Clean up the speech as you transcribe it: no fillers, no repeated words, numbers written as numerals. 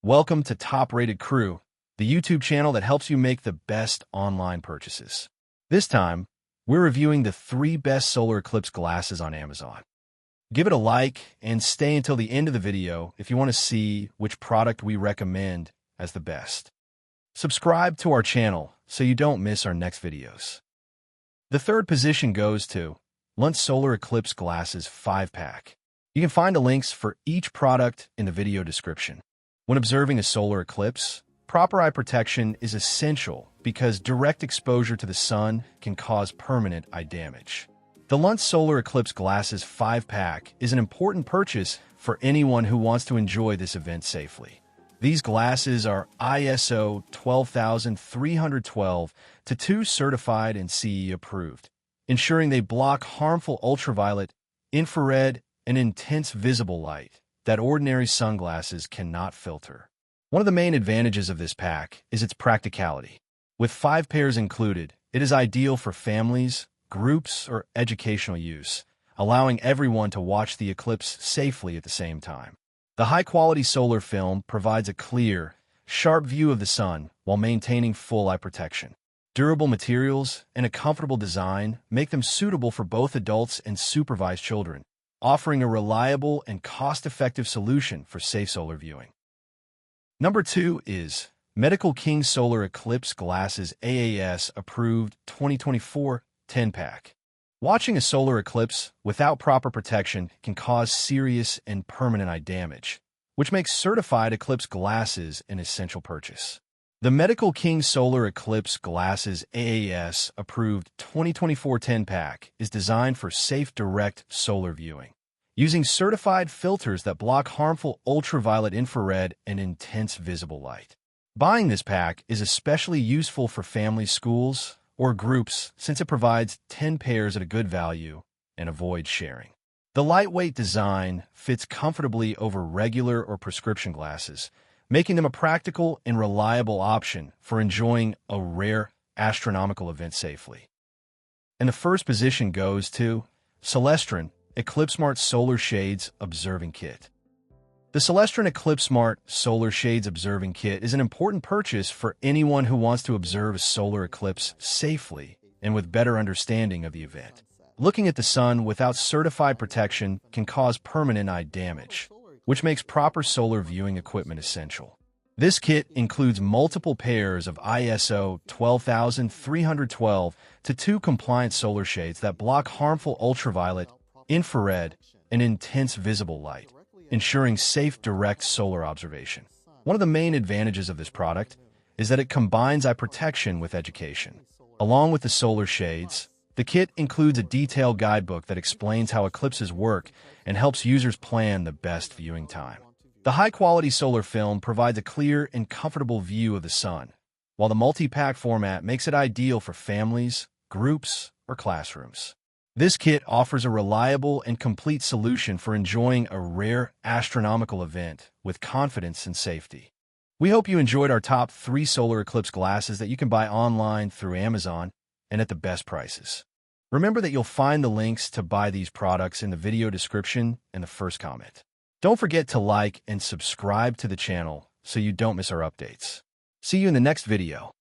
Welcome to Top Rated Crew, the YouTube channel that helps you make the best online purchases. This time, we're reviewing the 3 best solar eclipse glasses on Amazon. Give it a like and stay until the end of the video if you want to see which product we recommend as the best. Subscribe to our channel so you don't miss our next videos. The third position goes to Lunt Solar Eclipse Glasses 5-pack. You can find the links for each product in the video description. When observing a solar eclipse, proper eye protection is essential because direct exposure to the sun can cause permanent eye damage. The Lunt Solar Eclipse Glasses 5-pack is an important purchase for anyone who wants to enjoy this event safely. These glasses are ISO 12312-2 certified and CE approved, ensuring they block harmful ultraviolet, infrared, and intense visible light that ordinary sunglasses cannot filter. One of the main advantages of this pack is its practicality. With 5 pairs included, it is ideal for families, groups, or educational use, allowing everyone to watch the eclipse safely at the same time. The high-quality solar film provides a clear, sharp view of the sun while maintaining full eye protection. Durable materials and a comfortable design make them suitable for both adults and supervised children, offering a reliable and cost-effective solution for safe solar viewing. Number 2 is Medical King Solar Eclipse Glasses AAS Approved 2024 10-pack. Watching a solar eclipse without proper protection can cause serious and permanent eye damage, which makes certified eclipse glasses an essential purchase. The Medical King Solar Eclipse Glasses AAS Approved 2024 10-pack is designed for safe direct solar viewing, using certified filters that block harmful ultraviolet, infrared, and intense visible light. Buying this pack is especially useful for families, schools, or groups since it provides 10 pairs at a good value and avoids sharing. The lightweight design fits comfortably over regular or prescription glasses, making them a practical and reliable option for enjoying a rare astronomical event safely. And the first position goes to Celestron Eclipse Smart Solar Shades Observing Kit. The Celestron Eclipse Smart Solar Shades Observing Kit is an important purchase for anyone who wants to observe a solar eclipse safely and with better understanding of the event. Looking at the sun without certified protection can cause permanent eye damage, which makes proper solar viewing equipment essential. This kit includes multiple pairs of ISO 12312-2 compliant solar shades that block harmful ultraviolet, infrared, and intense visible light, ensuring safe direct solar observation. One of the main advantages of this product is that it combines eye protection with education. Along with the solar shades, the kit includes a detailed guidebook that explains how eclipses work and helps users plan the best viewing time. The high-quality solar film provides a clear and comfortable view of the sun, while the multi-pack format makes it ideal for families, groups, or classrooms. This kit offers a reliable and complete solution for enjoying a rare astronomical event with confidence and safety. We hope you enjoyed our top 3 solar eclipse glasses that you can buy online through Amazon and at the best prices. Remember that you'll find the links to buy these products in the video description and the first comment. Don't forget to like and subscribe to the channel so you don't miss our updates. See you in the next video.